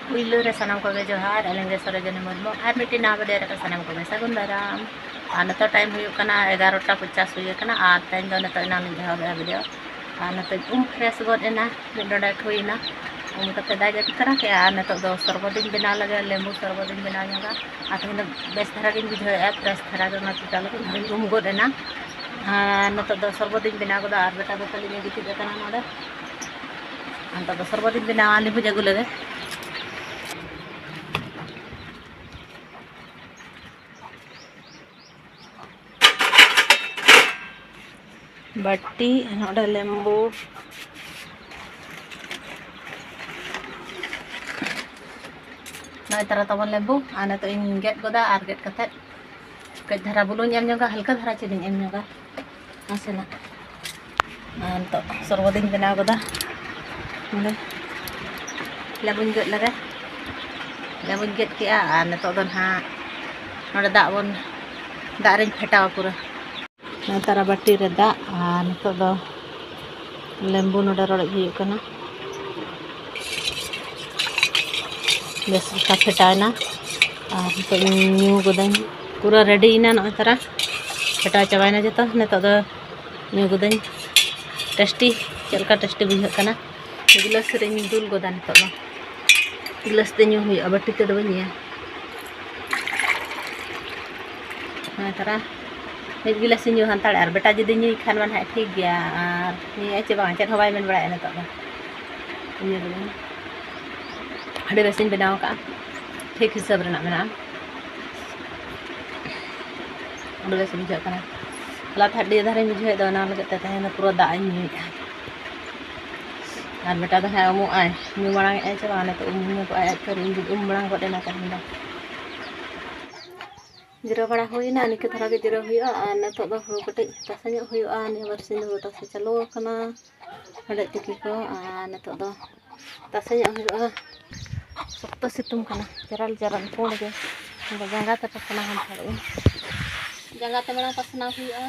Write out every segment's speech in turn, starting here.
Puilo re sanam ko johar alenge Sarojini Murmu ar miti na bade re sanam ko sagun daram ana to time huyuk kana 11:50 huyuk kana ar time do na to na min jawab video ana to fresh god ena doda khuina kate daga kara ke ana to do sorbodin bina lage lembu sorbodin bina nyaga akhirnya best dhara gin video fresh dhara do na to chalo god ena ana to do sorbodin bina goda ar beta do tali me giti kana noda anta do sorbodin bina ali bhuja gulade batti ada lembu nah tara tawan lembu ana to inget goda arget kate ke dhara bulun em nyoga halka dhara chedin em nyoga asena anto sorbodin bena goda mule labun get ki ana to don ha noda da bon da ren phetawa pura nah tara batti re da nito do lembu noda rode huyuk kana bes ka phetaina nito nyu godain pura ready ina no tara pheta chabaina jeto nito do nyu godain tasty chelka tasty bujhak kana glass re dul goda nito do glass te nyu huyuk batti te do banya nah tara एक गिलास ᱧᱩ ᱦᱟᱱᱛᱟᱲ ᱟᱨ ᱵᱮᱴᱟ ᱡᱩᱫᱤ ᱧᱩᱭ ᱠᱷᱟᱱ ᱢᱟ ᱱᱟᱦᱟᱜ ᱴᱷᱤᱠ ᱜᱮᱭᱟ ᱟᱨ ᱧᱩᱭᱟᱭ ᱪᱮ ᱵᱟᱝ ᱪᱮᱫ ᱦᱚᱸ ᱵᱟᱭ ᱢᱮᱱ ᱵᱟᱲᱟᱭᱟ ᱱᱤᱛᱚᱜ ᱫᱚ ᱧᱩ ᱫᱚ ᱟᱹᱰᱤ ᱵᱮᱥᱤᱧ ᱵᱮᱱᱟᱣ ᱠᱟᱜᱼᱟ ᱴᱷᱤᱠ ᱦᱤᱥᱟᱹᱵ ᱨᱮᱱᱟᱜ ᱢᱮᱱᱟᱜᱼᱟ ᱟᱹᱰᱤ ᱵᱮᱥ ᱵᱩᱡᱷᱟᱹᱜ ᱠᱟᱱᱟ ᱞᱟᱛ ᱦᱟᱹᱰᱤ ᱫᱷᱟᱨᱮᱧ ᱵᱩᱡᱷᱟᱹᱣᱮᱫ ᱫᱚ ᱚᱱᱟ ᱞᱟᱹᱜᱤᱫ ᱛᱮ ᱛᱮᱦᱮᱧ ᱫᱚ ᱯᱩᱨᱟᱹ ᱫᱟᱜ ᱤᱧ ᱧᱩᱭᱮᱫᱼᱟ ᱟᱨ ᱵᱮᱴᱟ ᱫᱚ ᱦᱟᱸᱜ ᱩᱢᱩᱜ ᱟᱭ ᱧᱩ ᱢᱟᱲᱟᱝ ᱮᱫᱼᱟᱭ ᱪᱮ ᱵᱟᱝ ᱱᱤᱛᱚᱜ ᱩᱢ ᱧᱚᱜᱚᱜᱼᱟᱭ ᱟᱡ ᱠᱷᱟᱹᱨ ᱤᱧ ᱢᱟᱲᱟᱝ ᱜᱚᱫ ᱮᱱᱟ ᱛᱮᱦᱮᱧ ᱫᱚ जिरा बड़ा होना निके धरा के जिरा हुआ नित हूँ कटे तासे हुआ बारसिंग दो तासे चालू हड़े तिकी को नित तासे हुआ सख्त सितुंग चराल चराल पुण के जांगा ते पसना जांगा ते मांग पसना हुआ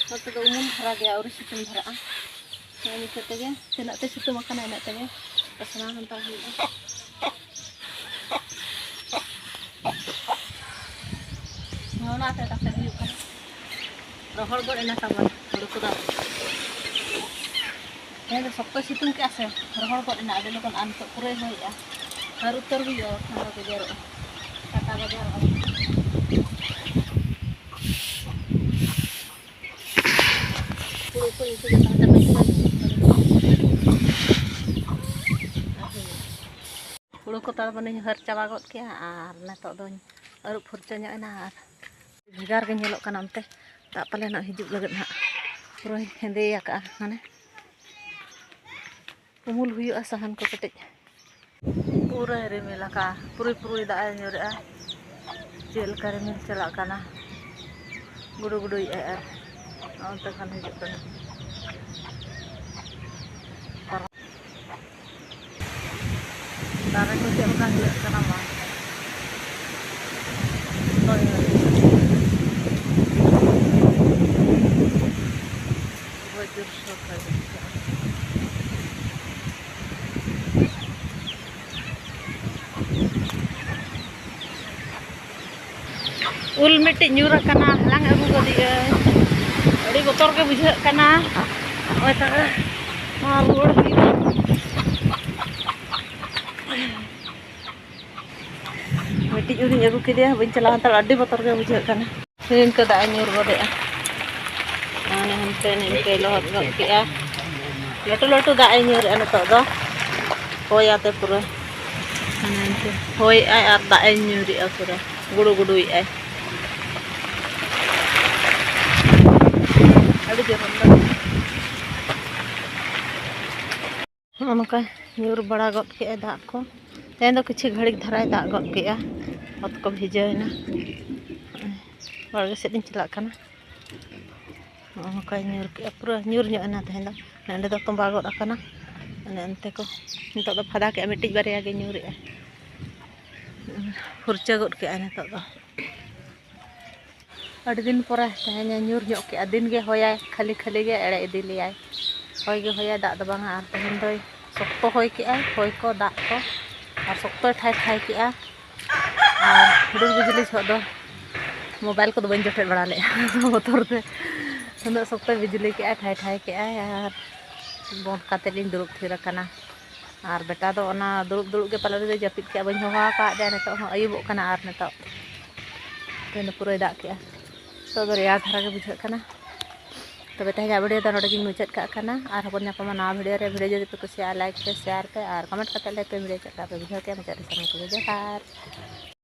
नत उमुन धरा गया और सितुंग धरा निके तेगे तीना ते सितुंग इन तेगे पसना हंता हुआ रोहड़ गए तब हूँ को सख्त सितुंग के से रोहड़ गए अभी लोगन आन तो पूरे हुआ हर उत्तर हुआ बेजार काटा बेजार हुड़ू को तब मैंने हर चाबा गद के नित अरुब फुरचा ᱧᱚᱜ भेगार के ñeloग कना अंते दा पाले ना हिजुग लगे ना पूरा हेंदेया का माने उमुल हुआ सहन को कटे पूरा रिमिल का पूरी दा ñurea चेल का रिमिल चला कना गुडू गुडू यार अंते खान हिजुग कना दारे को चेल का हिलक कना मा उल मिट्टी ᱧᱩᱨᱟ kana halang agu godiya adi botor ke bujhak kana oi ta ruwar मिट्टी uri agu kidia bain chala antar adi botor ke bujhak kana rin ke da nyur godea ane hante ne ke lohot gak ke latu da nyur ane to do hoya te pura ane hoi ai ar da nyuri pura gudu ai अभी जो ᱧᱩᱨ बड़ा गद के दाग को तेन दो किछि घड़ी धराय दाग गद के अत को भिजायना बाड़गे सेद चला ᱧᱩर के पूरा ᱧᱩर ᱧᱚᱜ तेन दो नंदे दो तंबा गद अकना अंते को नित दो फदा के मिट्टी बारिया गे ᱧᱩरे फुरचा गद के नित दो अड़ी दिन पर तेहन ᱧᱩर ᱧᱚᱜ के दिन के होया खाली खाली गे एड़े इदी लियाय होय गे होया दाग दो बांगा तेहन दो शक्तो होय के होय को दाग को और शक्तो ठाई ठाई के और हुडुर बिजली छो मोबाइल को बन जटेट बड़ा ले बतर से उन शक्तो बिजली के ठाई ठाई के और बंद करते दुरुब थीरकना और बेटा दो दुरुब दुरुब के पाले जपिद के बी हवा का नित अयुबना और नित तो पूरा दाग के तो रेयार धारा के बुझेना तब तेज वीडियो तो नोड़े मुचाद काना और हबन नापमा नवा वीडियो जो पे कुछ लाइक पे शेयर पे और कमेंट करते पे वीडियो चलता पे बुझे के मुचाद जोहार।